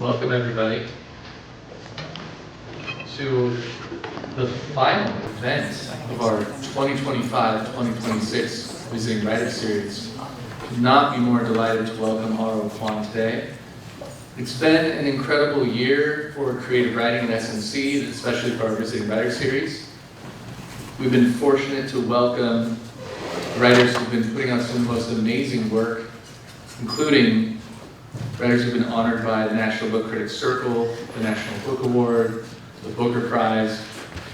Welcome everybody to the final event of our 2025-2026 Visiting Writer Series. Could not be more delighted to welcome Kwon today. It's been an incredible year for creative writing at SNC, especially for our Visiting Writer Series. We've been fortunate to welcome writers who've been putting out some of the most amazing work, including writers who've been honored by the National Book Critics Circle, the National Book Award, the Booker Prize,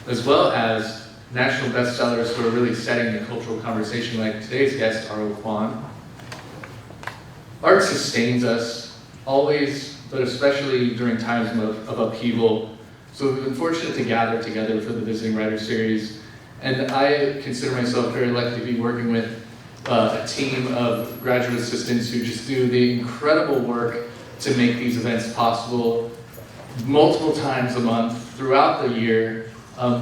as well as national bestsellers who are really setting the cultural conversation, like today's guest, Kwon. Art sustains us, always, but especially during times of upheaval. So we've been fortunate to gather together for the Visiting Writer Series, and I consider myself very lucky to be working with a team of graduate assistants who just do the incredible work to make these events possible multiple times a month throughout the year.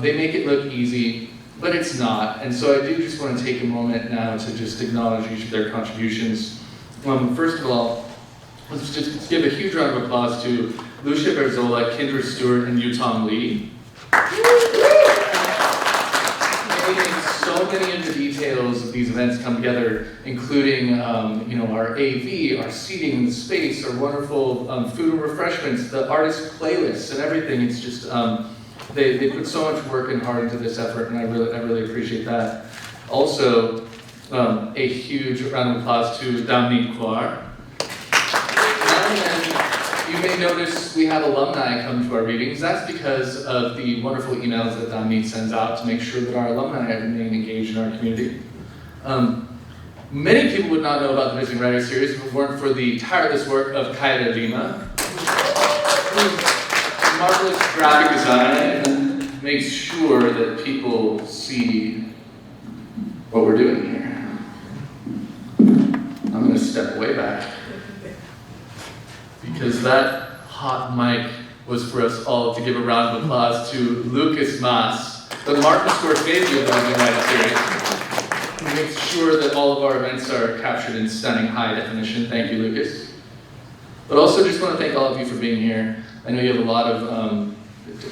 They make it look easy, but it's not. And so I do just want to take a moment now to just acknowledge each of their contributions. First of all, let's just give a huge round of applause to Lucia Berzola, Kendra Stewart, and Yutong Lee. So many of the details of these events come together, including our AV, our seating, the space, our wonderful food and refreshments, the artist playlists, and everything. It's just they put so much work and heart into this effort, and I really appreciate that. Also, a huge round of applause to Dominique Kwon. You may notice we have alumni come to our readings. That's because of the wonderful emails that Dominique sends out to make sure that our alumni remain engaged in our community. Many people would not know about the Visiting Writer Series if it weren't for the tireless work of Kaida Lima, whose marvelous graphic design makes sure that people see what we're doing here. I'm going to step way back, because that hot mic was for us all to give a round of applause to Lucas Mas, the Martin Scorsese of the Visiting Writer Series, who makes sure that all of our events are captured in stunning high definition. Thank you, Lucas. But also just want to thank all of you for being here. I know you have a lot of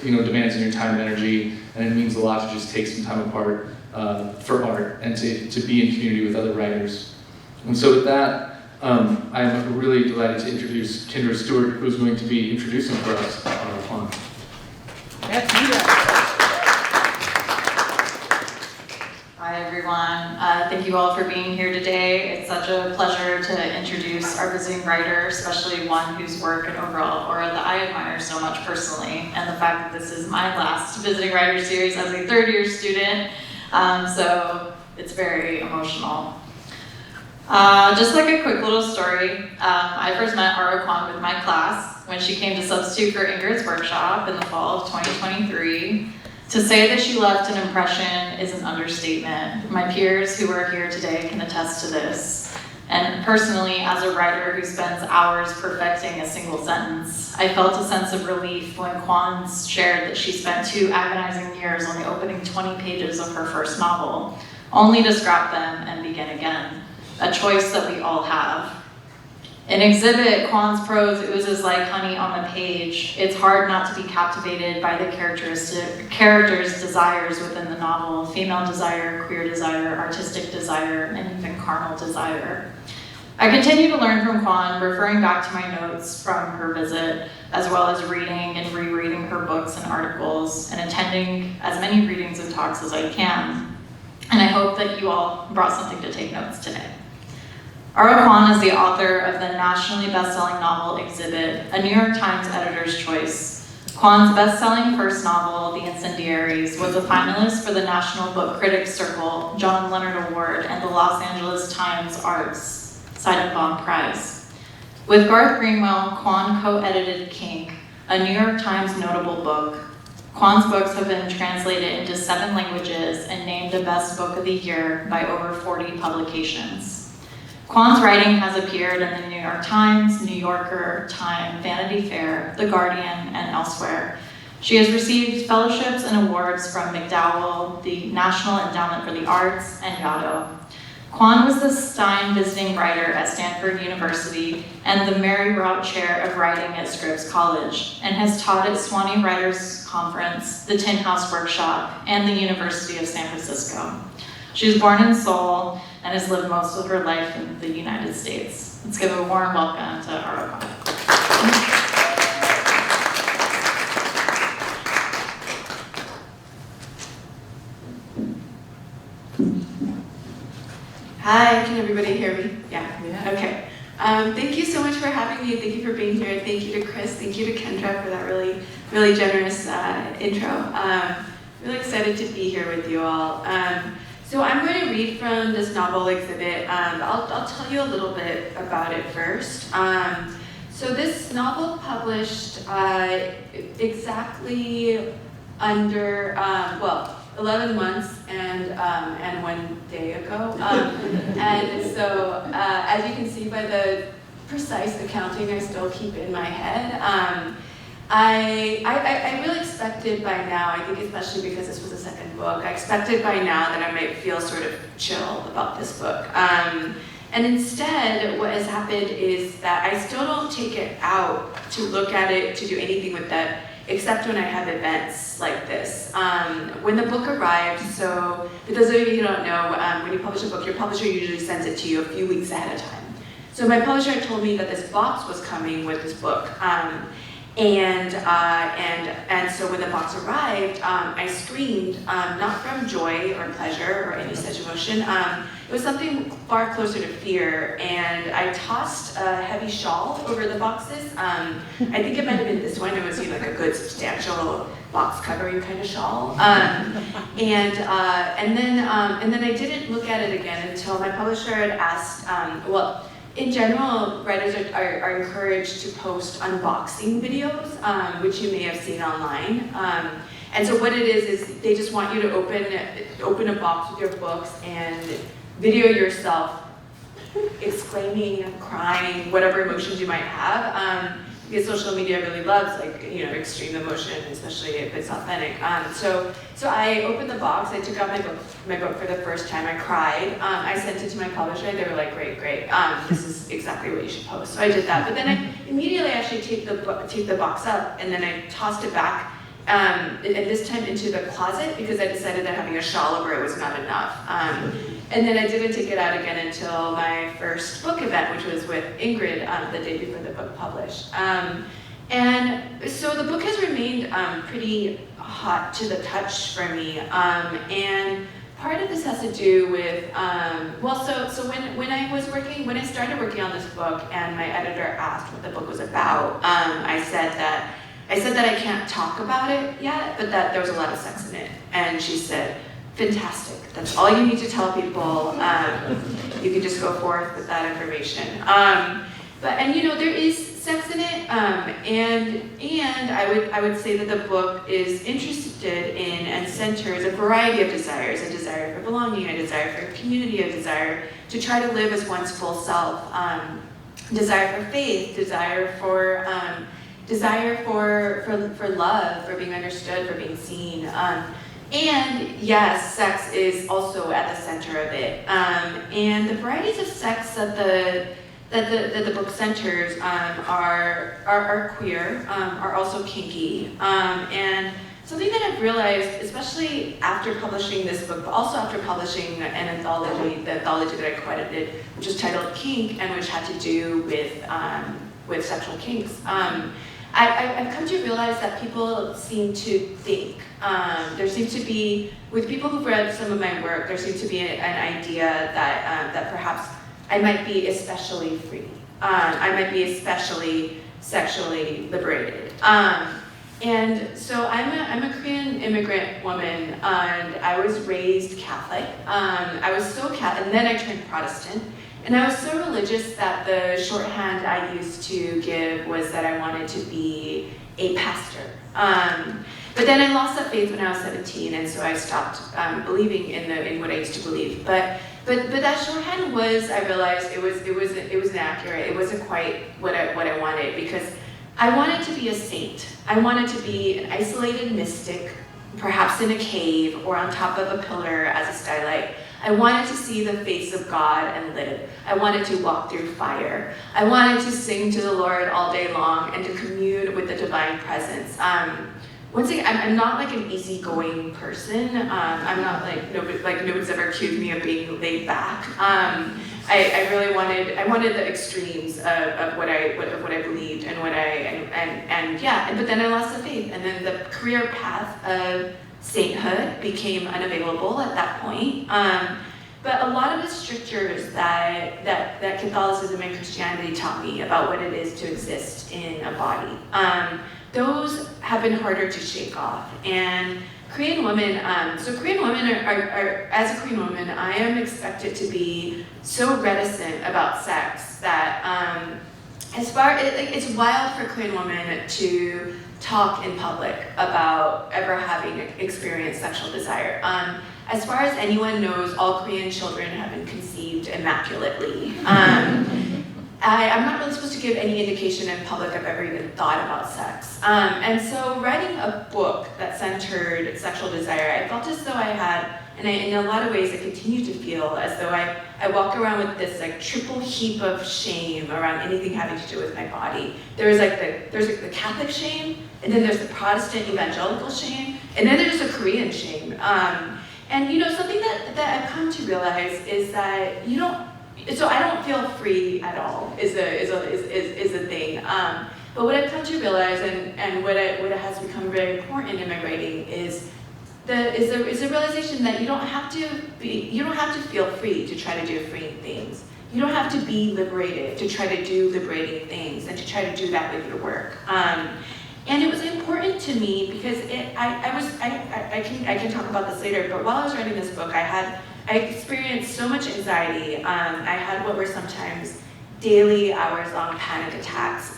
demands on your time and energy, and it means a lot to just take some time apart for art and to be in community with other writers. And so with that, I'm really delighted to introduce Kendra Stewart, who's going to be introducing for us Kwon. Hi everyone, thank you all for being here today. It's such a pleasure to introduce our visiting writer, especially one whose work and overall aura that I admire so much personally, and the fact that this is my last Visiting Writer Series as a third-year student, so it's very emotional. Just like a quick little story, I first met Kwon with my class when she came to substitute for Ingrid's workshop in the fall of 2023. To say that she left an impression is an understatement. My peers who are here today can attest to this. And personally, as a writer who spends hours perfecting a single sentence, I felt a sense of relief when Kwon shared that she spent 2 agonizing years on the opening 20 pages of her first novel, only to scrap them and begin again. A choice that we all have. In Exhibit, Kwon's prose oozes like honey on the page. It's hard not to be captivated by the characters' desires within the novel: female desire, queer desire, artistic desire, and even carnal desire. I continue to learn from Kwon, referring back to my notes from her visit, as well as reading and rereading her books and articles, and attending as many readings and talks as I can. And I hope that you all brought something to take notes today. Kwon is the author of the nationally best-selling novel Exhibit, a New York Times editor's choice. Kwon's best-selling first novel, The Incendiaries, was a finalist for the National Book Critics Circle, John Leonard Award, and the Los Angeles Times Arts Seidenbaum Prize. With Garth Greenwell, Kwon co-edited Kink, a New York Times notable book. Kwon's books have been translated into 7 languages and named the best book of the year by over 40 publications. Kwon's writing has appeared in the New York Times, New Yorker, Time, Vanity Fair, The Guardian, and elsewhere. She has received fellowships and awards from McDowell, the National Endowment for the Arts, and Yaddo. Kwon was the Stein Visiting Writer at Stanford University and the Mary Rout Chair of Writing at Scripps College, and has taught at Swanee Writers Conference, the Tin House Workshop, and the University of San Francisco. She was born in Seoul and has lived most of her life in the United States. Let's give a warm welcome to Haro Kwon. Hi, can everybody hear me? Yeah. Okay. Thank you so much for having me. Thank you for being here. Thank you to Chris. Thank you to Kendra for that really generous intro. Really excited to be here with you all. So I'm going to read from this novel exhibit. I'll tell you a little bit about it first. So this novel published exactly under, 11 months and 1 day ago. And so, as you can see by the precise accounting I still keep in my head, I really expected by now, I think especially because this was a second book, I expected by now that I might feel sort of chill about this book. And instead, what has happened is that I still don't take it out to look at it, to do anything with that, except when I have events like this. When the book arrived, so for those of you who don't know, when you publish a book, your publisher usually sends it to you a few weeks ahead of time. So my publisher told me that this box was coming with this book. And so when the box arrived, I screamed, not from joy or pleasure or any such emotion. It was something far closer to fear, and I tossed a heavy shawl over the boxes. I think it might have been this one. It was like a good substantial box covering kind of shawl. And then I didn't look at it again until my publisher had asked, in general, writers are encouraged to post unboxing videos, which you may have seen online. And so what it is they just want you to open a box with your books and video yourself exclaiming, crying, whatever emotions you might have. Because social media really loves extreme emotion, especially if it's authentic. So I opened the box, I took out my book for the first time, I cried, I sent it to my publisher, they were like, great, this is exactly what you should post. So I did that, but then I immediately actually taped the box up, and then I tossed it back, and this time into the closet, because I decided that having a shawl over it was not enough. And then I didn't take it out again until my first book event, which was with Ingrid the day before the book published. And so the book has remained pretty hot to the touch for me. And part of this has to do with, so when I started working on this book and my editor asked what the book was about, I said that I can't talk about it yet, but that there was a lot of sex in it. And she said, fantastic. That's all you need to tell people. You can just go forth with that information. But there is sex in it, and I would say that the book is interested in and centers a variety of desires: a desire for belonging, a desire for community, a desire to try to live as one's full self, desire for faith, desire for love, for being understood, for being seen. And yes, sex is also at the center of it. And the varieties of sex that the book centers are queer, are also kinky. And something that I've realized, especially after publishing this book, but also after publishing an anthology, the anthology that I co-edited, which was titled Kink, and which had to do with sexual kinks. I've come to realize that people seem to think, there seems to be, with people who've read some of my work, there seems to be an idea that perhaps I might be especially free. I might be especially sexually liberated. And so I'm a Korean immigrant woman, and I was raised Catholic. I was so Catholic, and then I turned Protestant. And I was so religious that the shorthand I used to give was that I wanted to be a pastor. But then I lost that faith when I was 17, and so I stopped believing in what I used to believe. But that shorthand was, I realized it was inaccurate. It wasn't quite what I wanted, because I wanted to be a saint. I wanted to be an isolated mystic perhaps in a cave or on top of a pillar as a skylight. I wanted to see the face of God and live. I wanted to walk through fire. I wanted to sing to the Lord all day long and to commune with the divine presence. Once again, I'm not like an easygoing person. I'm not like nobody's ever accused me of being laid back. I really wanted the extremes of what I believed and but then I lost the faith, and then the career path of sainthood became unavailable at that point. But a lot of the strictures that Catholicism and Christianity taught me about what it is to exist in a body, those have been harder to shake off. And Korean women, so Korean women are, as a Korean woman, I am expected to be so reticent about sex that it's wild for Korean women to talk in public about ever having experienced sexual desire. As far as anyone knows, all Korean children have been conceived immaculately. I'm not really supposed to give any indication in public I've ever even thought about sex. And so writing a book that centered sexual desire, I felt as though I had, and in a lot of ways I continue to feel as though I walk around with this like triple heap of shame around anything having to do with my body. There's the Catholic shame, and then there's the Protestant evangelical shame, and then there's the Korean shame. And something that I've come to realize is that so I don't feel free at all is a thing. But what I've come to realize and what has become very important in my writing is the realization that you don't have to feel free to try to do freeing things. You don't have to be liberated to try to do liberating things and to try to do that with your work. And it was important to me because I can talk about this later, but while I was writing this book, I experienced so much anxiety. I had what were sometimes daily, hours-long panic attacks.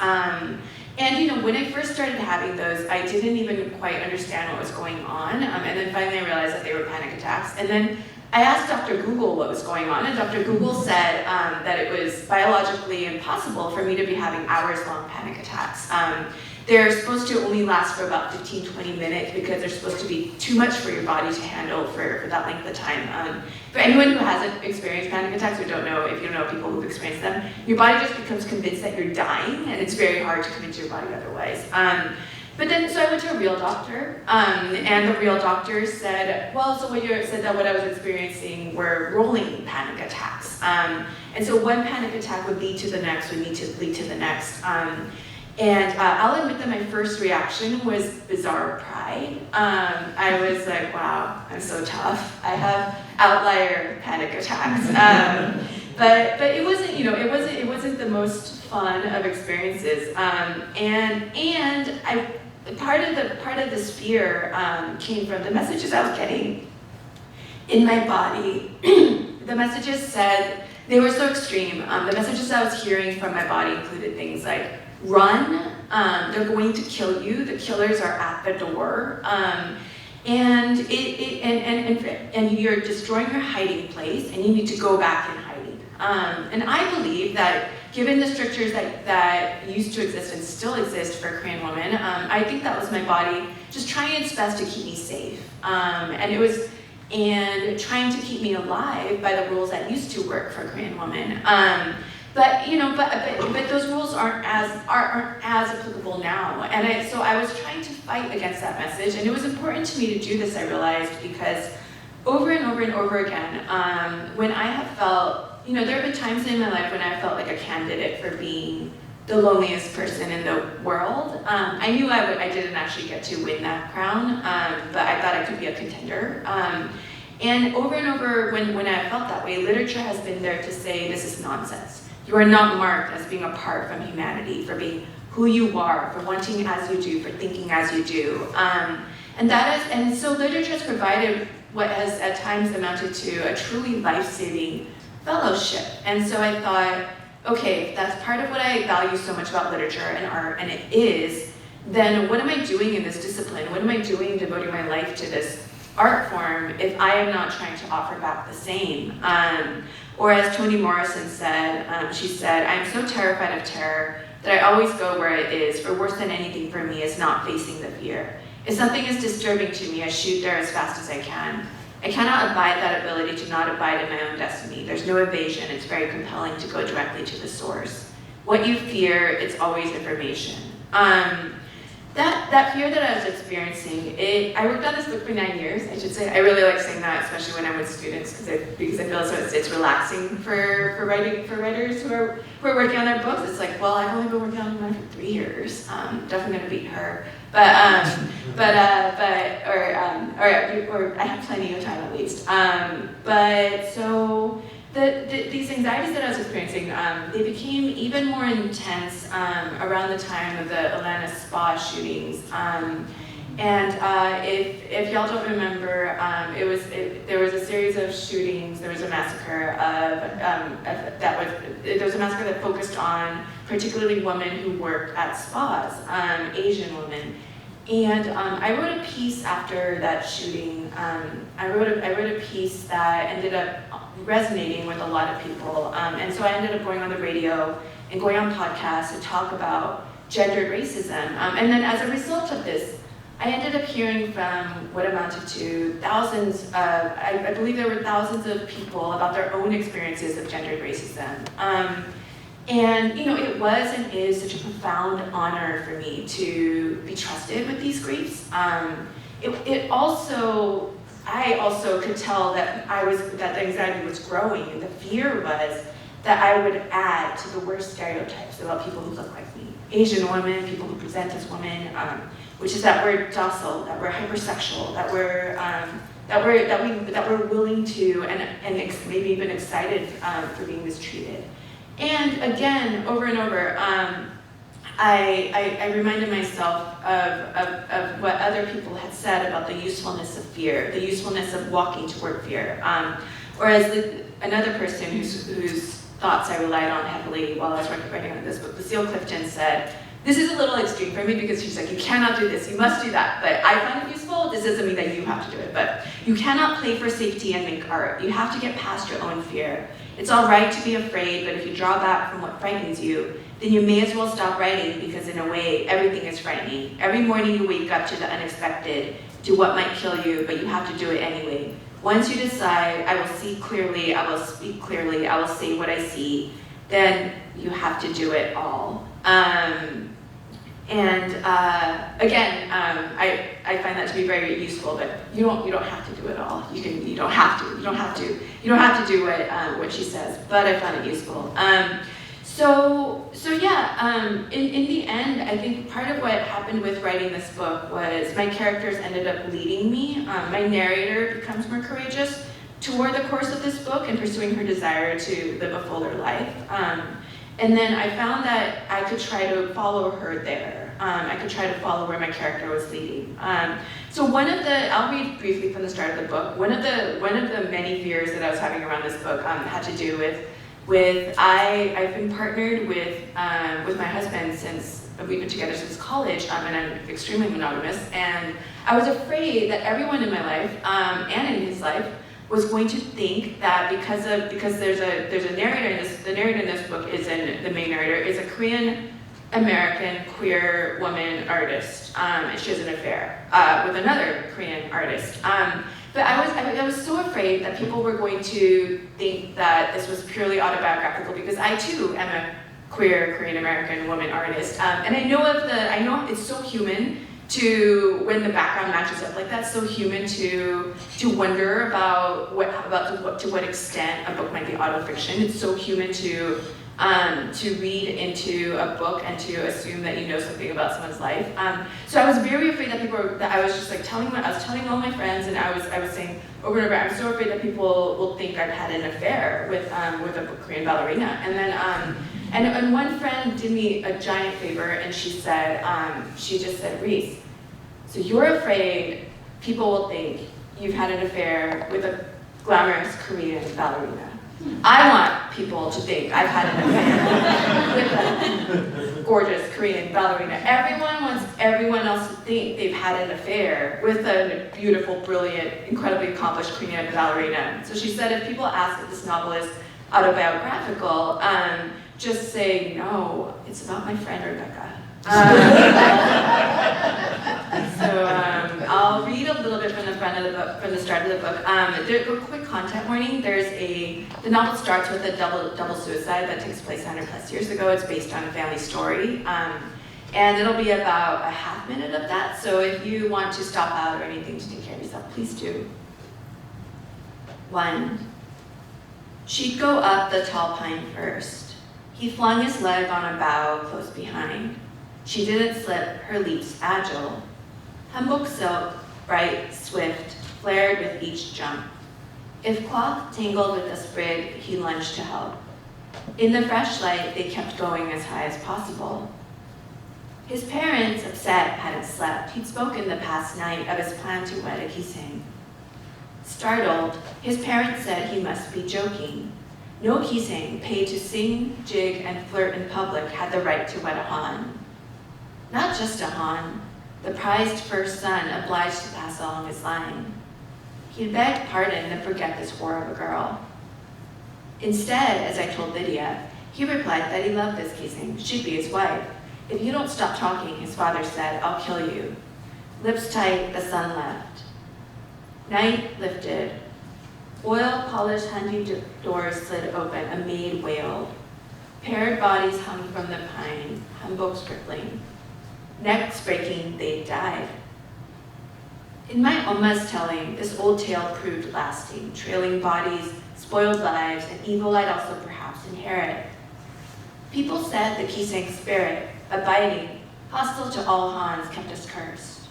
And when I first started having those, I didn't even quite understand what was going on. And then finally I realized that they were panic attacks. And then I asked Dr. Google what was going on, and Dr. Google said that it was biologically impossible for me to be having hours-long panic attacks. They're supposed to only last for about 15-20 minutes because they're supposed to be too much for your body to handle for that length of time. For anyone who hasn't experienced panic attacks or if you don't know people who've experienced them, your body just becomes convinced that you're dying, and it's very hard to convince your body otherwise. But then, so I went to a real doctor, and the real doctor said, said that what I was experiencing were rolling panic attacks. And so one panic attack would lead to the next, lead to the next. And I'll admit that my first reaction was bizarre pride. I was like, wow, I'm so tough. I have outlier panic attacks. But it wasn't, it wasn't the most fun of experiences. And part of this fear came from the messages I was getting in my body. The messages said, they were so extreme. The messages I was hearing from my body included things like, run, they're going to kill you, the killers are at the door, and you're destroying your hiding place, and you need to go back in hiding. And I believe that given the strictures that used to exist and still exist for Korean women, I think that was my body just trying its best to keep me safe. And trying to keep me alive by the rules that used to work for Korean women. But those rules aren't as applicable now, and so I was trying to fight against that message, and it was important to me to do this. I realized because over and over and over again, when I have felt, there have been times in my life when I felt like a candidate for being the loneliest person in the world. I knew I didn't actually get to win that crown, but I thought I could be a contender. And over, when I felt that way, literature has been there to say this is nonsense. You are not marked as being apart from humanity, for being who you are, for wanting as you do, for thinking as you do. And so literature has provided what has at times amounted to a truly life-saving fellowship. And so I thought, okay, if that's part of what I value so much about literature and art, and it is, then what am I doing in this discipline? What am I doing devoting my life to this art form if I am not trying to offer back the same? Or as Toni Morrison said, she said, "I am so terrified of terror that I always go where it is, for worse than anything for me is not facing the fear. If something is disturbing to me, I shoot there as fast as I can. I cannot abide that ability to not abide in my own destiny. There's no evasion. It's very compelling to go directly to the source. What you fear, it's always information. That fear that I was experiencing, I worked on this book for 9 years, I should say. I really like saying that, especially when I'm with students, because I feel it's relaxing for writers who are working on their books. It's like, well, I've only been working on mine for 3 years. Definitely gonna beat her. Or I have plenty of time at least. These anxieties that I was experiencing, they became even more intense around the time of the Atlanta spa shootings. If y'all don't remember, there was a series of shootings. There was a massacre there was a massacre that focused on particularly women who worked at spas, Asian women. And I wrote a piece after that shooting. I wrote a piece that ended up resonating with a lot of people. And so I ended up going on the radio and going on podcasts to talk about gendered racism. And then as a result of this, I ended up hearing from what amounted to thousands of, I believe there were thousands of people about their own experiences of gendered racism. And it was and is such a profound honor for me to be trusted with these griefs. I also could tell that the anxiety was growing, and the fear was that I would add to the worst stereotypes about people who look like me. Asian women, people who present as women, which is that we're docile, that we're hypersexual, that we're willing to and maybe even excited for being mistreated. And again, over and over, I reminded myself of what other people had said about the usefulness of fear, the usefulness of walking toward fear. Or as another person whose thoughts I relied on heavily while I was writing on this book, Lucille Clifton, said, this is a little extreme for me because she's like, you cannot do this, you must do that. But I find it useful. This doesn't mean that you have to do it. But you cannot play for safety and make art. You have to get past your own fear. It's all right to be afraid, but if you draw back from what frightens you, then you may as well stop writing because in a way, everything is frightening. Every morning you wake up to the unexpected, to what might kill you, but you have to do it anyway. Once you decide, I will see clearly, I will speak clearly, I will say what I see, then you have to do it all. I find that to be very useful, but you don't have to do it all. You don't have to do what she says, but I found it useful. In the end, I think part of what happened with writing this book was my characters ended up leading me. My narrator becomes more courageous toward the course of this book and pursuing her desire to live a fuller life. And then I found that I could try to follow her there. I could try to follow where my character was leading. I'll read briefly from the start of the book. One of the many fears that I was having around this book had to do with I've been partnered with my husband since we've been together since college, and I'm extremely monogamous. And I was afraid that everyone in my life and in his life was going to think that because there's a narrator in this, the narrator in this book the main narrator is a Korean American queer woman artist, and she has an affair with another Korean artist. But I was so afraid that people were going to think that this was purely autobiographical because I too am a queer Korean American woman artist, and I know it's so human to, when the background matches up like that, so human to wonder about to what extent a book might be autofiction. It's so human to read into a book and to assume that you know something about someone's life. So I was very afraid that I was just like telling all my friends, and I was saying over and over, I'm so afraid that people will think I've had an affair with a Korean ballerina. And then and one friend did me a giant favor, and she just said, Reese, so you're afraid people will think you've had an affair with a glamorous Korean ballerina. I want people to think I've had an affair with a gorgeous Korean ballerina. Everyone wants everyone else to think they've had an affair with a beautiful, brilliant, incredibly accomplished Korean ballerina. So she said, if people ask if this novel is autobiographical, just say, no, it's about my friend Rebecca. I'll read a little bit from the front of the book, from the start of the book. A quick content warning. The novel starts with a double suicide that takes place 100 plus years ago. It's based on a family story. And it'll be about a half minute of that. So if you want to stop out or anything to take care of yourself, please do. 1. She'd go up the tall pine first. He flung his leg on a bough close behind. She didn't slip, her leaps agile. Hamburg silk, bright, swift, flared with each jump. If cloth tangled with a sprig, he lunged to help. In the fresh light, they kept going as high as possible. His parents, upset, hadn't slept. He'd spoken the past night of his plan to wed a Kisang. Startled, his parents said he must be joking. No Kisang, paid to sing, jig, and flirt in public, had the right to wed a Han. Not just a Han, the prized first son obliged to pass along his line. He'd begged pardon and forget this whore of a girl. Instead, as I told Lydia, he replied that he loved this Kisang. She'd be his wife. If you don't stop talking, his father said, I'll kill you. Lips tight, the son left. Night lifted. Oil-polished hunting doors slid open. A maid wailed. Paired bodies hung from the pine, Hamburg's crippling. Necks breaking, they died. In my Omma's telling, this old tale proved lasting. Trailing bodies, spoiled lives, and evil I'd also perhaps inherit. People said the Kisang spirit, abiding, hostile to all Hans, kept us cursed.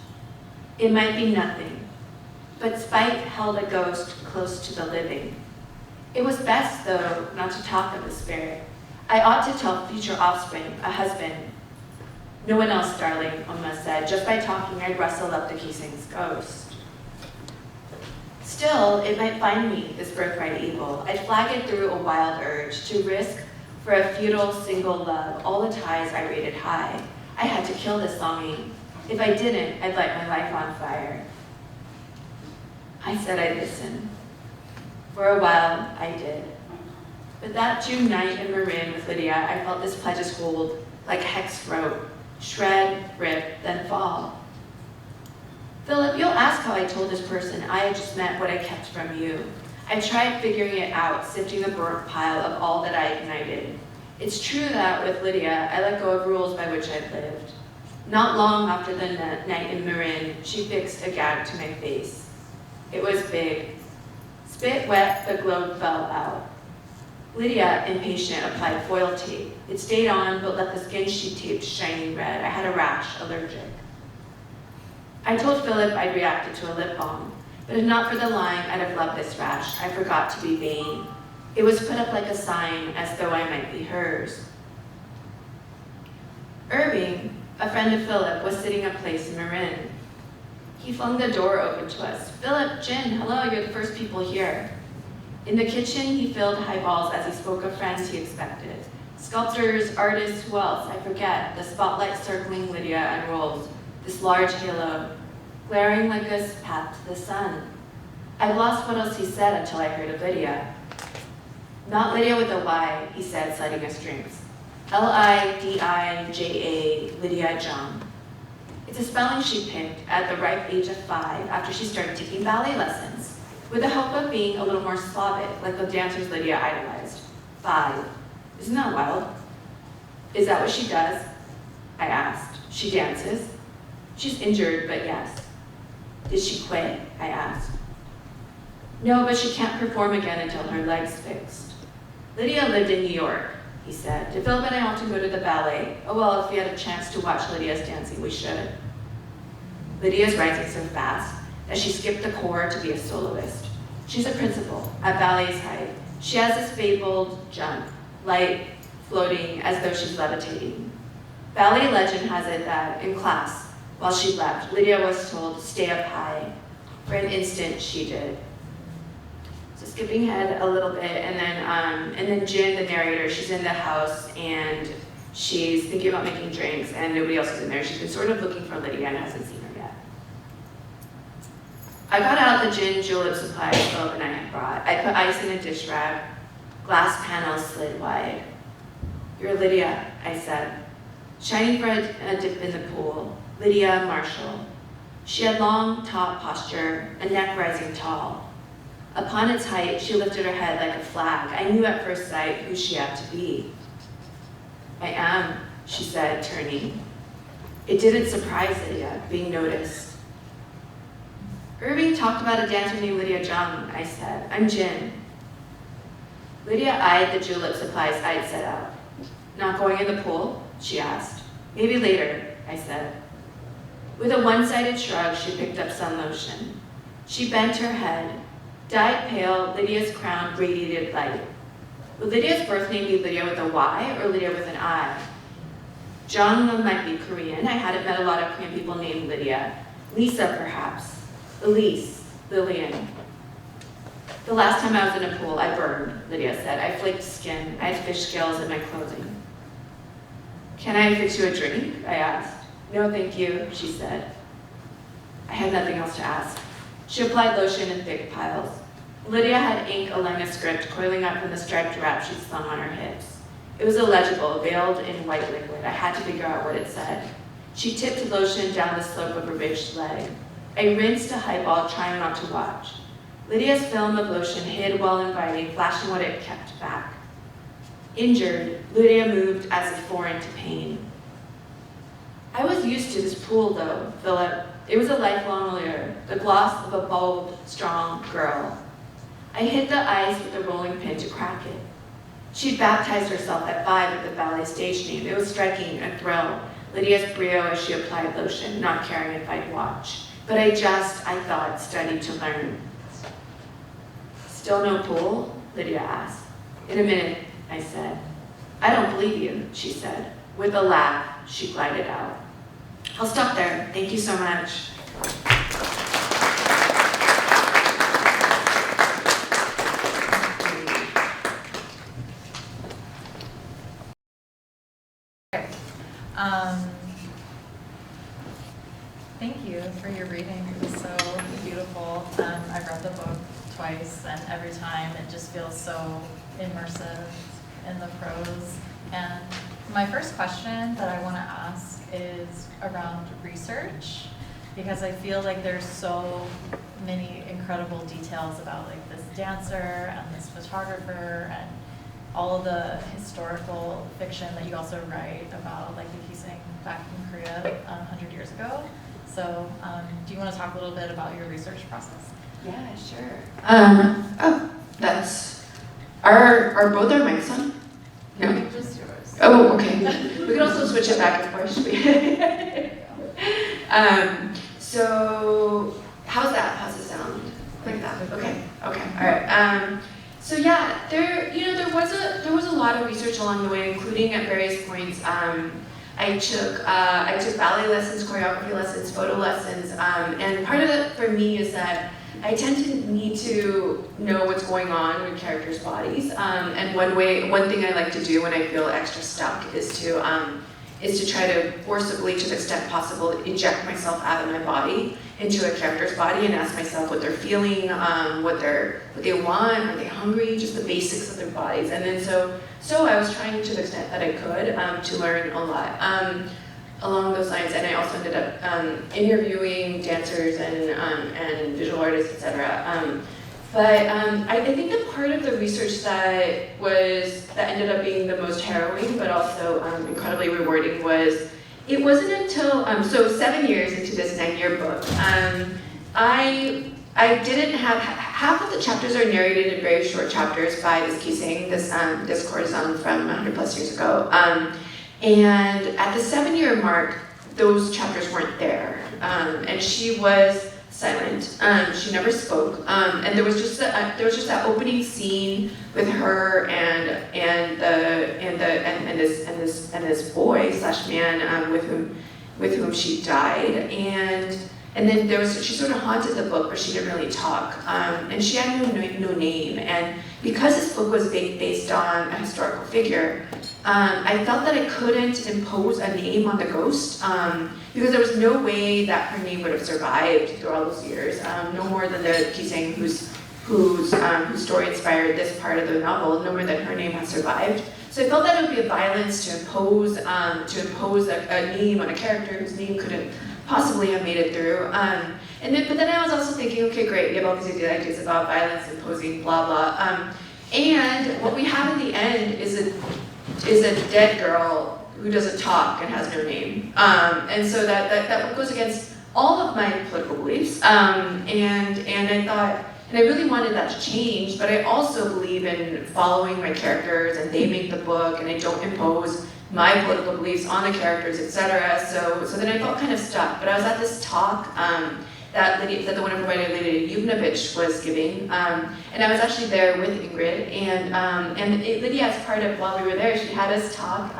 It might be nothing, but spite held a ghost close to the living. It was best, though, not to talk of the spirit. I ought to tell future offspring, a husband. No one else, darling, Amma said. Just by talking, I'd rustle up the Kisang's ghost. Still, it might find me, this birthright evil. I'd flag it through a wild urge to risk for a futile single love all the ties I rated high. I had to kill this longing. If I didn't, I'd light my life on fire. I said I'd listen. For a while, I did. But that June night in Marin with Lydia, I felt this pledge's hold, like hex rope, shred, rip, then fall. Philip, you'll ask how I told this person I had just met what I kept from you. I tried figuring it out, sifting the burnt pile of all that I ignited. It's true that with Lydia, I let go of rules by which I'd lived. Not long after the night in Marin, she fixed a gag to my face. It was big. Spit wet, the globe fell out. Lydia, impatient, applied foil tape. It stayed on, but left the skin she taped shining red. I had a rash, allergic. I told Philip I'd reacted to a lip balm, but if not for the line, I'd have loved this rash. I forgot to be vain. It was put up like a sign, as though I might be hers. Irving, a friend of Philip, was sitting a place in Marin. He flung the door open to us. Philip, Jin, hello, you're the first people here. In the kitchen, he filled highballs as he spoke of friends he expected. Sculptors, artists, who else? I forget. The spotlight circling Lydia unrolls, this large halo, glaring like a path to the sun. I've lost what else he said until I heard of Lydia. Not Lydia with a Y, he said, citing us drinks. Lidija, Lydia Jung. It's a spelling she picked at the ripe age of 5 after she started taking ballet lessons, with the hope of being a little more Slavic, like the dancers Lydia idolized. 5. Isn't that wild? Is that what she does? I asked. She dances? She's injured, but yes. Did she quit? I asked. No, but she can't perform again until her leg's fixed. Lydia lived in New York, he said. Did Philip and I often go to the ballet? Oh, well, if we had a chance to watch Lydia's dancing, we should. Lydia's rising so fast that she skipped the corps to be a soloist. She's a principal at ballet's height. She has this fabled jump, light, floating, as though she's levitating. Ballet legend has it that, in class, while she left, Lydia was told to stay up high. For an instant, she did. So skipping ahead a little bit, and then Jin, the narrator, she's in the house, and she's thinking about making drinks, and nobody else is in there. She's been sort of looking for Lydia and hasn't seen her yet. I got out the gin julep supply Philip and I had brought. I put ice in a dish rack. Glass panels slid wide. You're Lydia, I said. Shining for a dip in the pool. Lydia Marshall. She had long, taut posture, a neck rising tall. Upon its height, she lifted her head like a flag. I knew at first sight who she had to be. I am, she said, turning. It didn't surprise Lydia, being noticed. Irving talked about a dancer named Lydia Jung, I said. I'm Jin. Lydia eyed the julep supplies I'd set out. Not going in the pool? She asked. Maybe later, I said. With a one-sided shrug, she picked up sun lotion. She bent her head. Dyed pale, Lydia's crown radiated light. Would Lydia's birth name be Lydia with a Y or Lydia with an I? Jung might be Korean. I hadn't met a lot of Korean people named Lydia. Lisa, perhaps. Elise, Lillian. The last time I was in a pool, I burned, Lydia said. I flaked skin. I had fish scales in my clothing. Can I fix you a drink? I asked. No, thank you, she said. I had nothing else to ask. She applied lotion in thick piles. Lydia had ink along a script coiling up from the striped wrap she'd slung on her hips. It was illegible, veiled in white liquid. I had to figure out what it said. She tipped lotion down the slope of her beige leg. I rinsed a highball, trying not to watch. Lydia's film of lotion hid while inviting, flashing what it kept back. Injured, Lydia moved as if foreign to pain. I was used to this pool, though, Philip. It was a lifelong allure, the gloss of a bold, strong girl. I hit the ice with a rolling pin to crack it. She'd baptized herself at 5 at the ballet stage name. It was striking, a thrill. Lydia's brio as she applied lotion, not caring if I'd watch. But I thought, studied to learn. Still no pool? Lydia asked. In a minute, I said. I don't believe you, she said. With a laugh, she glided out. I'll stop there. Thank you so much. Thank you for your reading. It was so beautiful. I've read the book twice, and every time it just feels so immersive in the prose. And my first question that I want to ask is around research, because I feel like there's so many incredible details about like this dancer and this photographer and all of the historical fiction that you also write about, like the Kising back in Korea 100 years ago. So do you want to talk a little bit about your research process? Yeah, sure. That's, are both our mics on? No? Just yours. Oh, okay. We can also switch it back, of course. So, how's that? How's it sound? Like that? Okay. Okay. All right. So yeah, there was a lot of research along the way, including at various points. I took ballet lessons, choreography lessons, photo lessons, and part of it for me is that I tend to need to know what's going on with characters' bodies. And one thing I like to do when I feel extra stuck is to try to forcibly, to the extent possible, eject myself out of my body into a character's body and ask myself what they're feeling, what they want, are they hungry, just the basics of their bodies. And then so I was trying to the extent that I could to learn a lot along those lines. And I also ended up interviewing dancers and visual artists, etc. But I think the part of the research that ended up being the most harrowing, but also incredibly rewarding, was it wasn't until so 7 years into this 9-year book, I didn't have half of the chapters are narrated in very short chapters by this Kising, this courtesan from 100+ years ago, and at the 7-year mark, those chapters weren't there, and she was silent. She never spoke, and there was just that opening scene with her and this boy / man with whom she died, and then she sort of haunted the book, but she didn't really talk, and she had no name. And because this book was based on a historical figure, I felt that I couldn't impose a name on the ghost, because there was no way that her name would have survived through all those years, no more than the Kising whose story inspired this part of the novel, no more than her name has survived. So I felt that it would be a violence to impose a name on a character whose name possibly have made it through. But then I was also thinking, okay, great, we have all these ideas about violence and posing, blah, blah. And what we have in the end is a dead girl who doesn't talk and has no name. And so that goes against all of my political beliefs. And I thought, and I really wanted that to change, but I also believe in following my characters, and they make the book, and I don't impose my political beliefs on the characters, etc. So then I felt kind of stuck. But I was at this talk that the wonderful writer Lydia Yubnovich was giving, and I was actually there with Ingrid, and Lydia, as part of while we were there, she had us talk.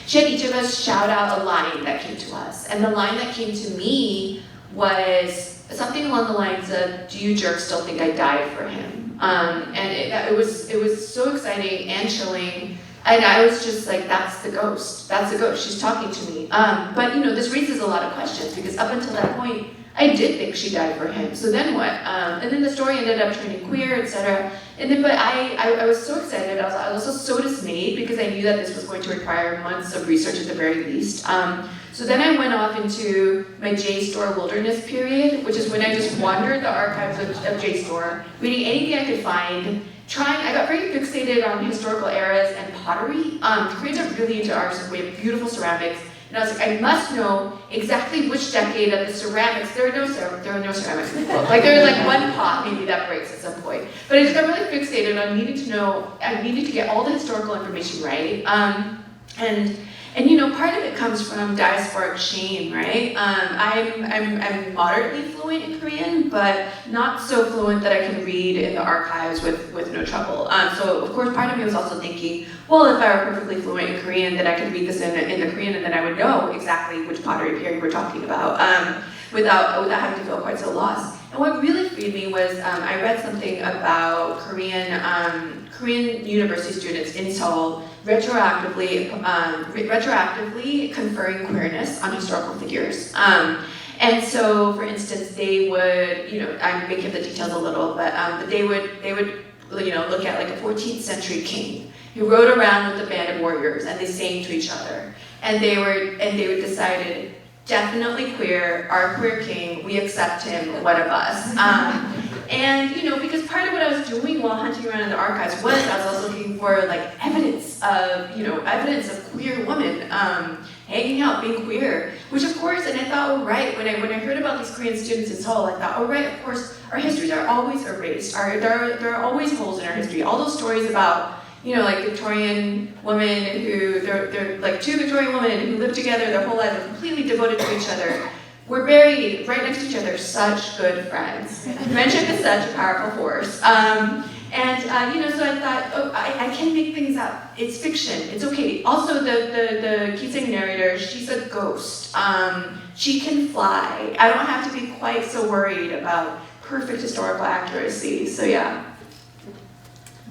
She had each of us shout out a line that came to us, and the line that came to me was something along the lines of, "Do you jerks still think I died for him?" And it was so exciting and chilling. And I was just like, that's the ghost. That's the ghost. She's talking to me. But this raises a lot of questions, because up until that point, I did think she died for him. So then what? And then the story ended up turning queer, etc. But I was so excited. I was also so dismayed, because I knew that this was going to require months of research at the very least. So then I went off into my JSTOR wilderness period, which is when I just wandered the archives of JSTOR, reading anything I could find. I got very fixated on historical eras and pottery. Koreans are really into art, so we have beautiful ceramics. And I was like, I must know exactly which decade of the ceramics. There are no ceramics in the book. Like, there was like one pot maybe that breaks at some point. But I just got really fixated on needing to know, I needed to get all the historical information right. And part of it comes from diasporic shame, right? I'm moderately fluent in Korean, but not so fluent that I can read in the archives with no trouble. So of course, part of me was also thinking, well, if I were perfectly fluent in Korean, then I could read this in the Korean, and then I would know exactly which pottery period we're talking about, without having to feel quite so lost. And what really freed me was I read something about Korean university students in Seoul retroactively conferring queerness on historical figures. And so, for instance, they would, I'm making up the details a little, but they would look at like a 14th century king who rode around with a band of warriors, and they sang to each other, and they would decided, definitely queer, our queer king, we accept him, what of us? And because part of what I was doing while hunting around in the archives was I was also looking for like evidence of queer women hanging out, being queer, which of course, and I thought, oh right, when I heard about these Korean students in Seoul, I thought, oh right, of course, our histories are always erased. There are always holes in our history. All those stories about like Victorian women they're like two Victorian women who lived together their whole lives, are completely devoted to each other. We're buried right next to each other, such good friends. Friendship is such a powerful force. So I thought, oh, I can make things up. It's fiction, it's okay. Also, the Kiseng narrator, she's a ghost. She can fly. I don't have to be quite so worried about perfect historical accuracy, so yeah.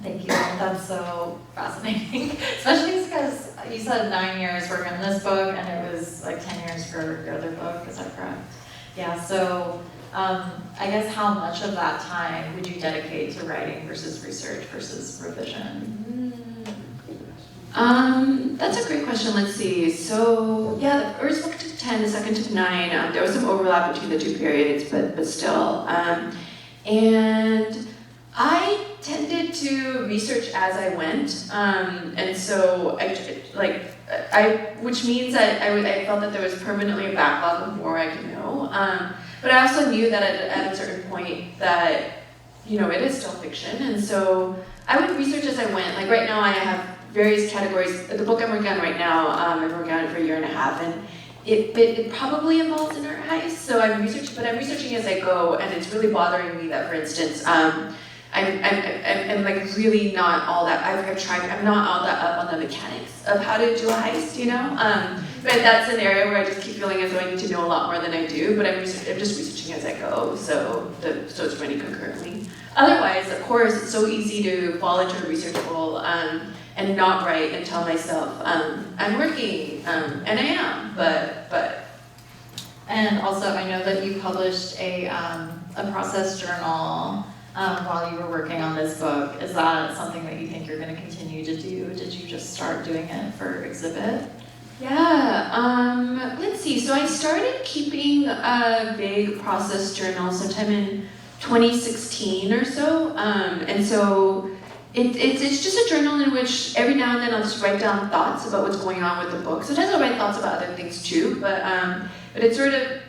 Thank you, that's so fascinating, especially because you said 9 years working on this book, and it was like 10 years for your other book, is that correct? Yeah, so I guess how much of that time would you dedicate to writing versus research versus revision? That's a great question. Let's see. So yeah, the first book took 10, the second took 9. There was some overlap between the two periods, but still. And I tended to research as I went, and so which means that I felt that there was permanently a backlog of more I could know. But I also knew that at a certain point that it is still fiction, and so I would research as I went. Like right now, I have various categories. The book I'm working on right now, I've been working on it for a year and a half, and it probably involves an art heist. So I'm researching as I go, and it's really bothering me that, for instance, I'm like really not all that, I'm not all that up on the mechanics of how to do a heist, but that's an area where I just keep feeling as though I need to know a lot more than I do, but I'm just researching as I go, so it's running concurrently. Otherwise, of course, it's so easy to fall into a research hole and not write and tell myself, I'm working, and I am, but. And also, I know that you published a process journal while you were working on this book. Is that something that you think you're going to continue to do? Did you just start doing it for exhibit? Yeah, let's see. So I started keeping a vague process journal sometime in 2016 or so. And so it's just a journal in which every now and then I'll just write down thoughts about what's going on with the book. Sometimes I'll write thoughts about other things too, but it's sort of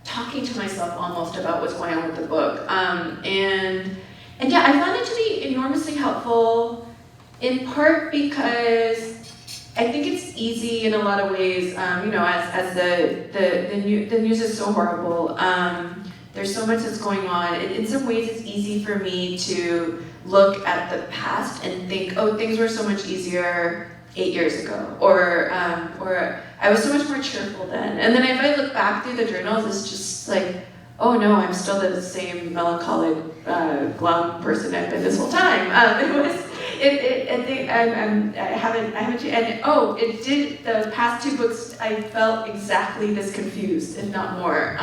talking to myself almost about what's going on with the book. And yeah, I found it to be enormously helpful, in part because I think it's easy in a lot of ways, as the news is so horrible. There's so much that's going on. In some ways, it's easy for me to look at the past and think, oh, things were so much easier 8 years ago, or I was so much more cheerful then. And then if I look back through the journals, it's just like, oh no, I'm still the same melancholic, glum person I've been this whole time. The past two books, I felt exactly this confused, if not more.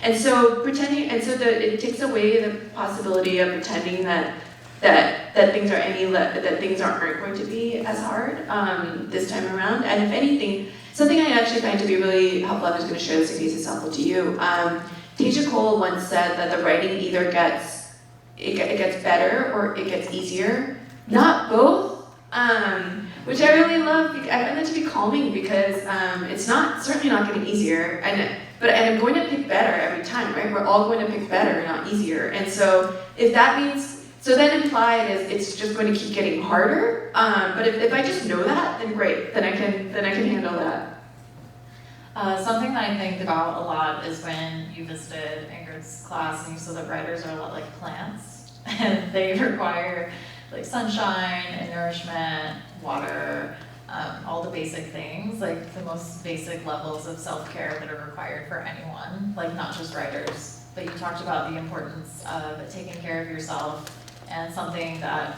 It takes away the possibility of pretending that things aren't going to be as hard this time around. And if anything, something I actually find to be really helpful, I'm just going to share this in case it's helpful to you. Teja Cole once said that the writing either gets better or it gets easier, not both, which I really love. I find that to be calming because it's certainly not getting easier, and I'm going to pick better every time, right? We're all going to pick better, not easier. And so if that means, so then implied is it's just going to keep getting harder. But if I just know that, then great. Then I can handle that. Something that I think about a lot is when you visited Ingrid's class and you saw that writers are a lot like plants, and they require like sunshine and nourishment, water, all the basic things, like the most basic levels of self-care that are required for anyone, like not just writers. But you talked about the importance of taking care of yourself, and something that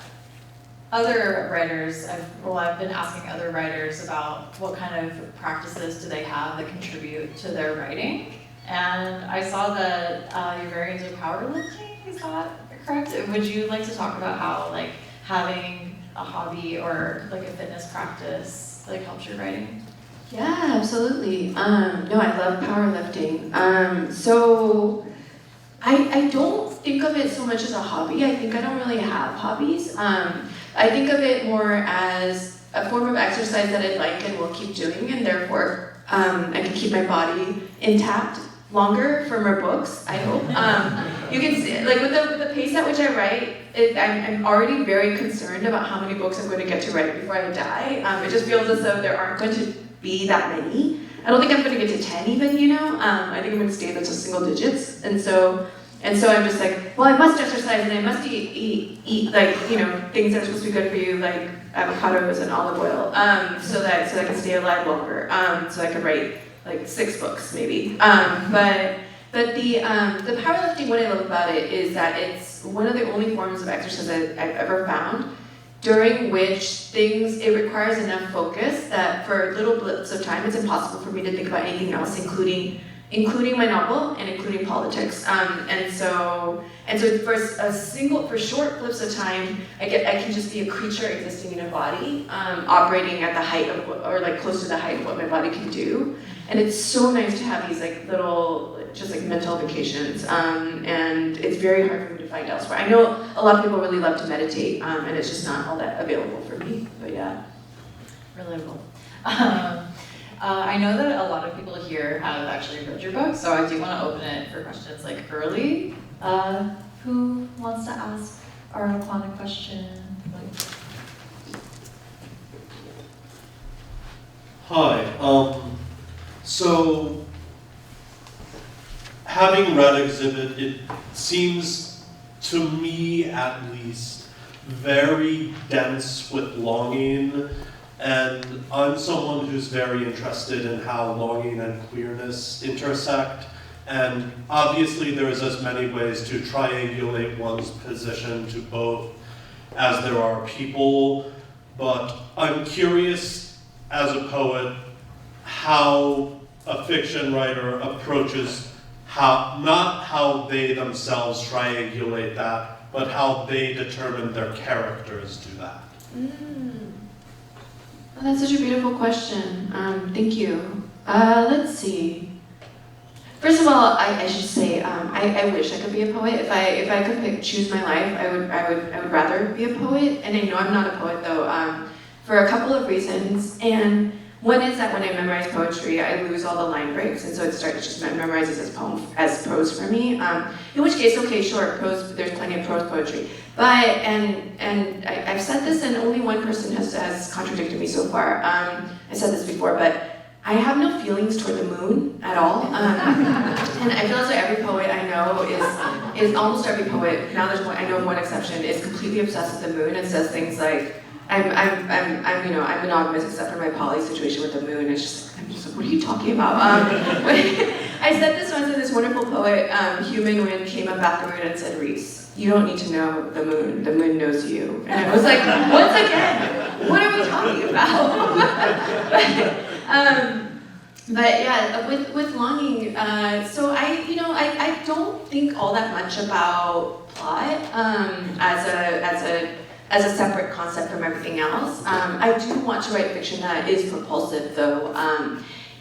other writers, I've been asking other writers about what kind of practices do they have that contribute to their writing. And I saw that you're very into powerlifting, is that correct? Would you like to talk about how like having a hobby or like a fitness practice like helps your writing? Yeah, absolutely. No, I love powerlifting. So I don't think of it so much as a hobby. I think I don't really have hobbies. I think of it more as a form of exercise that I like and will keep doing, and therefore I can keep my body intact longer for more books, I hope. You can see, like with the pace at which I write, I'm already very concerned about how many books I'm going to get to write before I die. It just feels as though there aren't going to be that many. I don't think I'm going to get to 10 even, I think I'm going to stay at just single digits. And so I'm just like, well, I must exercise and I must eat like, things that are supposed to be good for you, like avocados and olive oil, so that I can stay alive longer, so I can write like 6 books maybe. But the powerlifting, what I love about it is that it's one of the only forms of exercise that I've ever found during which it requires enough focus that for little blips of time, it's impossible for me to think about anything else, including my novel and including politics. And so for short blips of time, I can just be a creature existing in a body, operating at the height of or like close to the height of what my body can do. And it's so nice to have these like little, just like mental vacations. And it's very hard for me to find elsewhere. I know a lot of people really love to meditate, and it's just not all that available for me, but yeah. Relatable. I know that a lot of people here have actually read your book, so I do want to open it for questions like early. Who wants to ask our Kwon a question? Hi. So, having read Exhibit, it seems, to me at least, very dense with longing. And I'm someone who's very interested in how longing and queerness intersect. And obviously there's as many ways to triangulate one's position to both as there are people. But I'm curious, as a poet, how a fiction writer approaches not how they themselves triangulate that, but how they determine their characters do that. Oh, that's such a beautiful question. Thank you. Let's see. First of all, I should say I wish I could be a poet. If I could choose my life, I would rather be a poet. And I know I'm not a poet though, for a couple of reasons. And one is that when I memorize poetry, I lose all the line breaks, and so it starts just memorizes as prose for me. In which case, okay, sure, prose. There's plenty of prose poetry, but I've said this, and only one person has contradicted me so far. I said this before, but I have no feelings toward the moon at all, and I feel as though every poet I know is almost every poet. Now there's one, I know of one exception, is completely obsessed with the moon and says things like, I'm monogamous except for my poly situation with the moon. It's just like, what are you talking about? I said this once, and this wonderful poet, Human Wind, came up afterward and said, Reese, you don't need to know the moon knows you. And I was like, once again, what are we talking about? But yeah, with longing, so I don't think all that much about plot as a separate concept from everything else. I do want to write fiction that is propulsive though.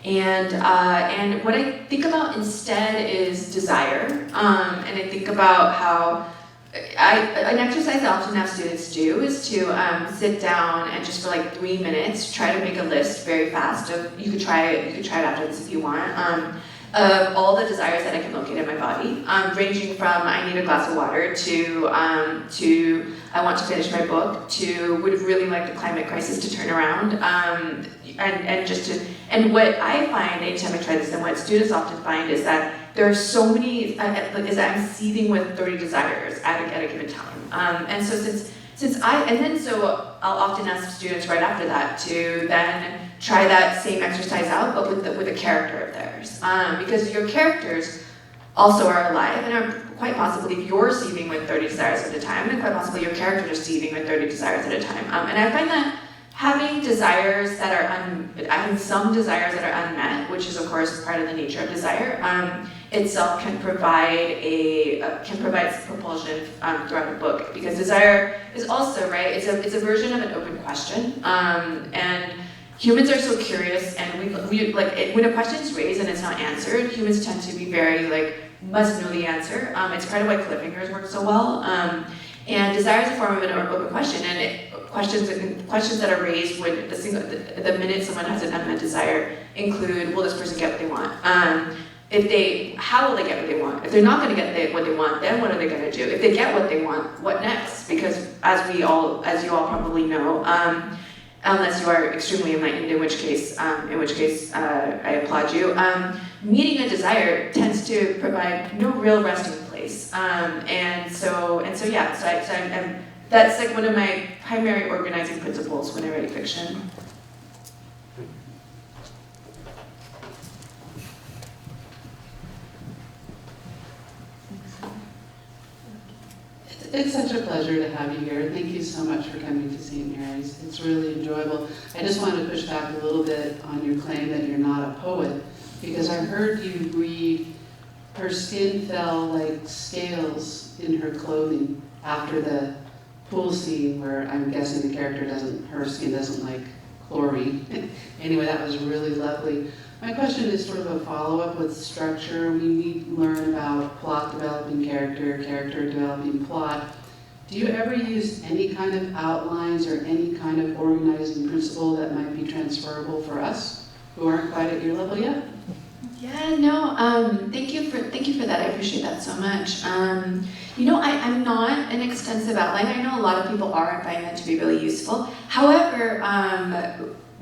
And what I think about instead is desire. And I think about how an exercise I often have students do is to sit down and just for like 3 minutes try to make a list very fast of, you could try it after this if you want, of all the desires that I can locate in my body, ranging from I need a glass of water to I want to finish my book to would really like the climate crisis to turn around, and what I find anytime I try this, and what students often find, is that there are so many, is that I'm seething with 30 desires at a given time, and so so I'll often ask students right after that to then try that same exercise out, but with a character of theirs, because your characters also are alive and are quite possibly, if you're seething with 30 desires at a time, then quite possibly your characters are seething with 30 desires at a time. And I find that having desires that are having some desires that are unmet, which is of course part of the nature of desire, itself can provide propulsion throughout the book, because desire is also, right, it's a version of an open question, and humans are so curious, and we like when a question is raised and it's not answered, humans tend to be very like must know the answer. It's part of why cliffhangers work so well. And desire is a form of an open question, and questions that are raised when the minute someone has an unmet desire include, will this person get what they want? How will they get what they want? If they're not going to get what they want, then what are they going to do? If they get what they want, what next? Because as you all probably know, unless you are extremely enlightened, in which case I applaud you. Meeting a desire tends to provide no real resting place, that's like one of my primary organizing principles when I write fiction. It's such a pleasure to have you here. Thank you so much for coming to Seidenbaums. It's really enjoyable. I just wanted to push back a little bit on your claim that you're not a poet, because I heard you read, her skin fell like scales in her clothing after the pool scene where I'm guessing the character her skin doesn't like chlorine. Anyway, that was really lovely. My question is sort of a follow-up with structure. We learn about plot developing character, character developing plot. Do you ever use any kind of outlines or any kind of organizing principle that might be transferable for us who aren't quite at your level yet? Yeah, no, thank you for that. I appreciate that so much. I'm not an extensive outline. I know a lot of people are and find that to be really useful. However,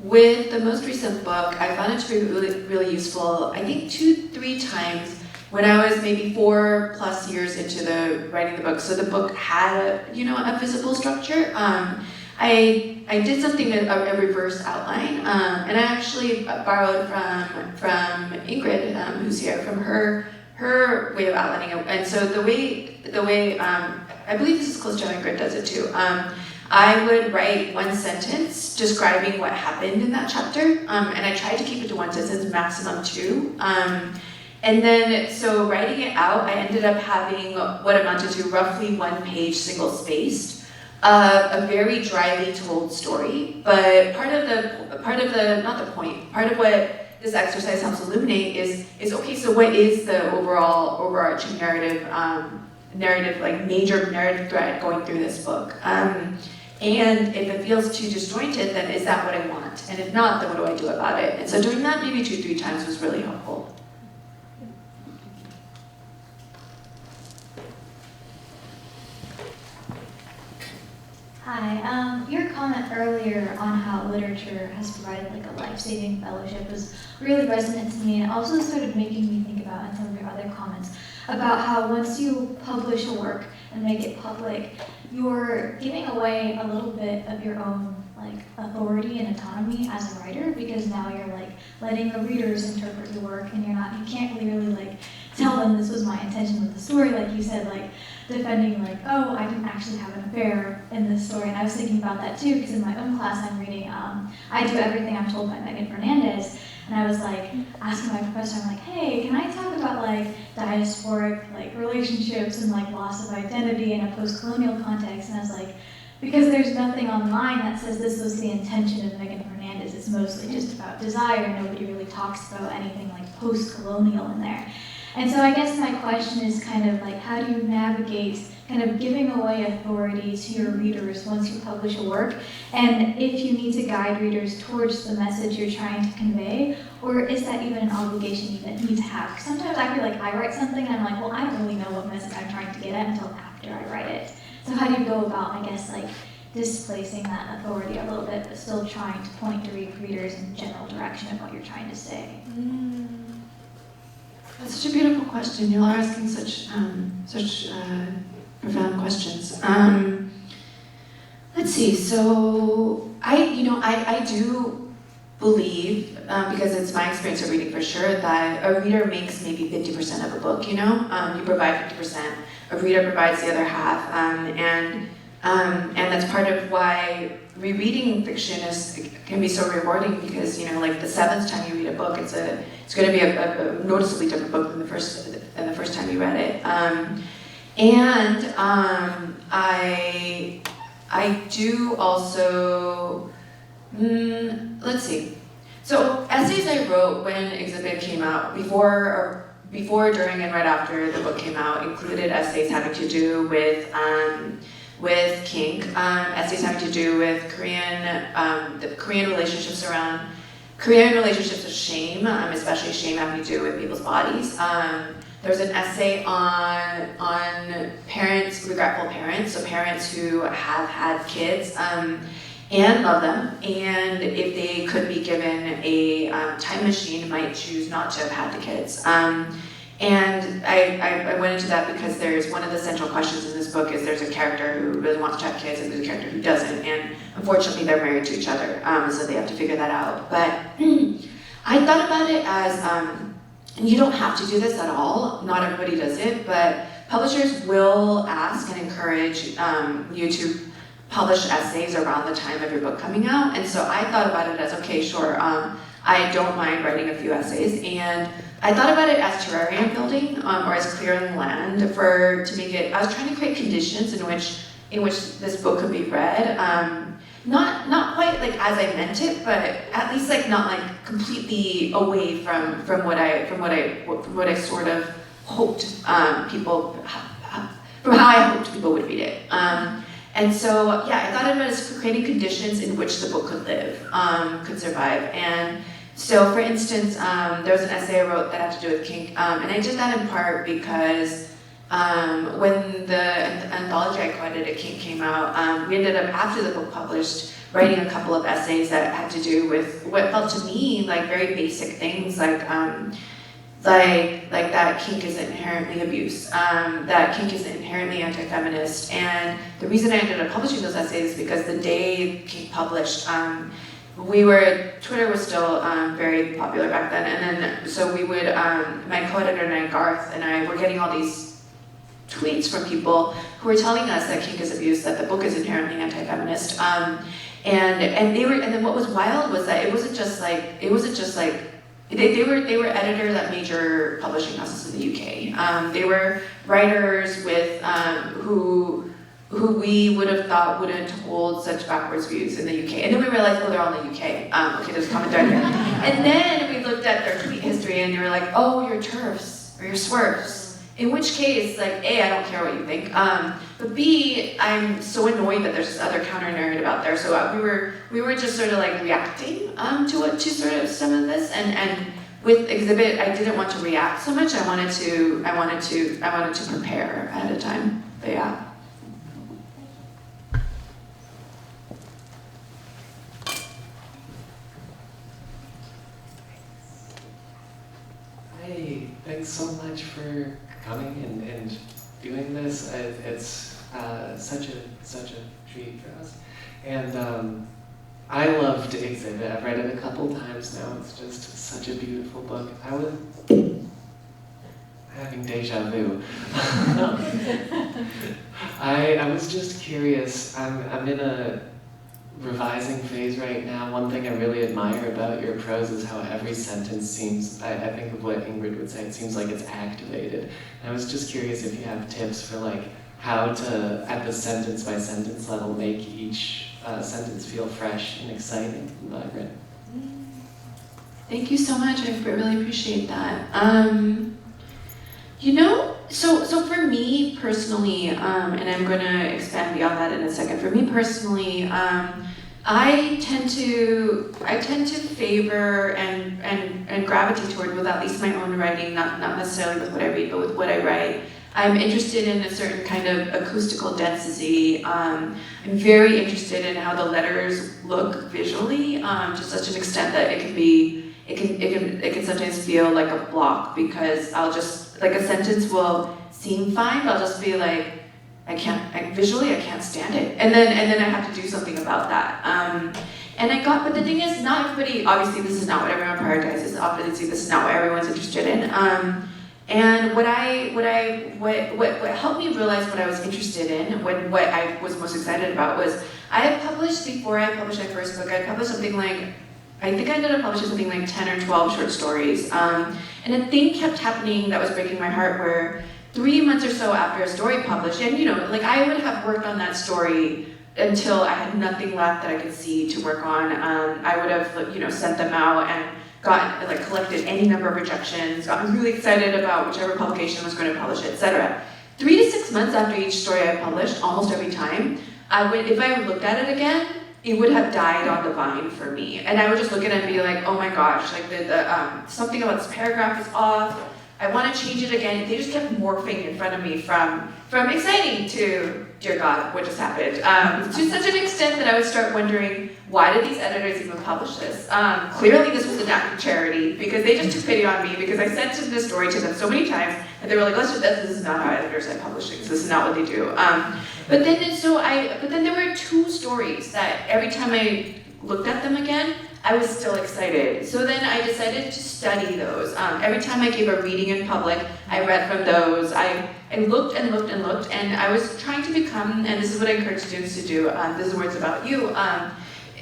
with the most recent book, I found it to be really, really useful, I think 2-3 times when I was maybe 4+ years into the writing the book. So the book had a physical structure. I did something, a reverse outline, and I actually borrowed from Ingrid, who's here, from her way of outlining it. And so the way I believe this is close to how Ingrid does it too. I would write one sentence describing what happened in that chapter, and I tried to keep it to one sentence, maximum 2. And then, so writing it out, I ended up having what amounted to roughly 1 page single-spaced, a very dryly told story. But part of what this exercise helps illuminate is okay, so what is the overarching narrative, like major narrative thread going through this book? And if it feels too disjointed, then is that what I want? And if not, then what do I do about it? And so doing that maybe 2-3 times was really helpful. Hi, your comment earlier on how literature has provided like a life-saving fellowship was really resonant to me, and also started making me think about, and some of your other comments, about how once you publish a work and make it public, you're giving away a little bit of your own like authority and autonomy as a writer, because now you're like letting the readers interpret your work, and you can't really like tell them this was my intention with the story, like you said, like defending like, oh, I didn't actually have an affair in this story. And I was thinking about that too, because in my own class I'm reading I Do Everything I'm Told by Megan Fernandez, and I was like asking my professor, I'm like, hey, can I talk about like diasporic like relationships and like loss of identity in a post-colonial context? And I was like, because there's nothing online that says this was the intention of Megan Fernandez. It's mostly just about desire. Nobody really talks about anything like post-colonial in there. And so I guess my question is kind of like, how do you navigate kind of giving away authority to your readers once you publish a work? And if you need to guide readers towards the message you're trying to convey, or is that even an obligation you need to have? Because sometimes I feel like I write something and I'm like, well, I don't really know what message I'm trying to get at until after I write it. So how do you go about, I guess, like displacing that authority a little bit, but still trying to point your readers in the general direction of what you're trying to say? That's such a beautiful question. You're asking such profound questions. Let's see. So I do believe, because it's my experience of reading for sure, that a reader makes maybe 50% of a book. You provide 50%. A reader provides the other half, and that's part of why rereading fiction can be so rewarding, because like the 7th time you read a book, it's going to be a noticeably different book than the first time you read it. I do also let's see. So essays I wrote when Exhibit came out, before, during, and right after the book came out, included essays having to do with Kink, essays having to do with the Korean relationships with shame, especially shame having to do with people's bodies. There's an essay on parents, regretful parents, so parents who have had kids and love them, and if they could be given a time machine, might choose not to have had the kids. And I went into that because there's one of the central questions in this book is there's a character who really wants to have kids and there's a character who doesn't, and unfortunately they're married to each other, so they have to figure that out. But I thought about it as, and you don't have to do this at all, not everybody does it, but publishers will ask and encourage you to publish essays around the time of your book coming out, and so I thought about it as, okay, sure, I don't mind writing a few essays, and I thought about it as terrarium building, or as clearing land to make it. I was trying to create conditions in which this book could be read, not quite like as I meant it, but at least like not like completely away from what I sort of hoped people, from how I hoped people would read it. And so yeah, I thought of it as creating conditions in which the book could live, could survive, and. So, for instance, there was an essay I wrote that had to do with Kink, and I did that in part because when the anthology I co-edited, Kink, came out, we ended up, after the book published, writing a couple of essays that had to do with what felt to me like very basic things, like that Kink isn't inherently abuse, that Kink isn't inherently anti-feminist, and the reason I ended up publishing those essays is because the day Kink published, Twitter was still very popular back then, and then so we would, my co-editor and I, Garth, and I were getting all these tweets from people who were telling us that Kink is abuse, that the book is inherently anti-feminist, and then what was wild was that it wasn't just like they were editors at major publishing houses in the UK. They were writers with who we would have thought wouldn't hold such backwards views in the UK. And then we realized, oh, they're all in the UK. Okay, there's a comment down here. And then we looked at their tweet history and they were like, oh, you're TERFs or you're SWERFs. In which case, like, A, I don't care what you think. But B, I'm so annoyed that there's this other counter narrative out there. So we were just sort of like reacting to sort of some of this. And with Exhibit, I didn't want to react so much. I wanted to prepare ahead of time. But yeah. Hey, thanks so much for coming and doing this. It's such a treat for us. And I loved Exhibit. I've read it a couple times now. It's just such a beautiful book. I'm having deja vu. I was just curious. I'm in a revising phase right now. One thing I really admire about your prose is how every sentence seems, I think of what Ingrid would say, it seems like it's activated. And I was just curious if you have tips for like how to, at the sentence by sentence level, make each sentence feel fresh and exciting and vibrant. Thank you so much. I really appreciate that. You know, so for me personally, and I'm going to expand beyond that in a second. For me personally, I tend to favor and gravitate toward, with at least my own writing, not necessarily with what I read, but with what I write. I'm interested in a certain kind of acoustical density. I'm very interested in how the letters look visually, to such an extent that it can sometimes feel like a block, because I'll just, like, a sentence will seem fine, but I'll just be like, visually I can't stand it. And then I have to do something about that. But the thing is, not everybody, obviously this is not what everyone prioritizes, obviously this is not what everyone's interested in. And what helped me realize what I was interested in, what I was most excited about, was I had published, before I published my first book, I published something like, I think I ended up publishing something like 10 or 12 short stories. And a thing kept happening that was breaking my heart, where 3 months or so after a story published, and like I would have worked on that story until I had nothing left that I could see to work on. I would have sent them out and collected any number of rejections, gotten really excited about whichever publication was going to publish it, etc. 3 to 6 months after each story I published, almost every time, if I looked at it again, it would have died on the vine for me. And I would just look at it and be like, oh my gosh, like something about this paragraph is off. I want to change it again. They just kept morphing in front of me from exciting to, dear God, what just happened? To such an extent that I would start wondering, why did these editors even publish this? Clearly this was an act of charity, because they just took pity on me, because I sent this story to them so many times, and they were like, this is not how editors like publishing, this is not what they do. But then there were 2 stories that every time I looked at them again, I was still excited. So then I decided to study those. Every time I gave a reading in public, I read from those. I looked and looked and looked, and I was trying to become, and this is what I encourage students to do, this is words about you,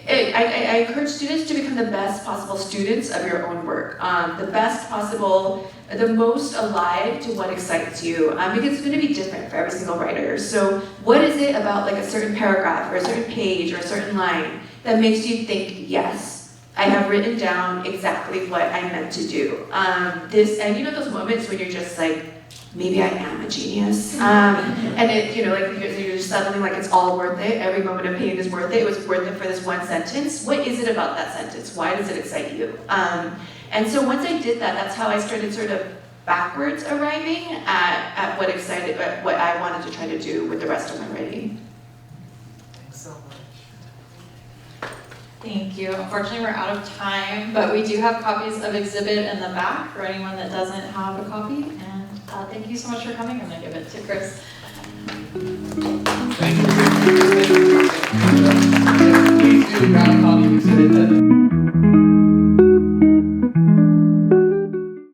I encourage students to become the best possible students of your own work, the best possible, the most alive to what excites you, because it's going to be different for every single writer. So what is it about like a certain paragraph or a certain page or a certain line that makes you think, yes, I have written down exactly what I meant to do. And those moments when you're just like, maybe I am a genius. And you're just suddenly like, it's all worth it. Every moment of pain is worth it. It was worth it for this one sentence. What is it about that sentence? Why does it excite you? And so once I did that, that's how I started sort of backwards arriving at what I wanted to try to do with the rest of my writing. Thanks so much. Thank you. Unfortunately, we're out of time, but we do have copies of Exhibit in the back for anyone that doesn't have a copy. And thank you so much for coming. I'm going to give it to Chris. Thank you.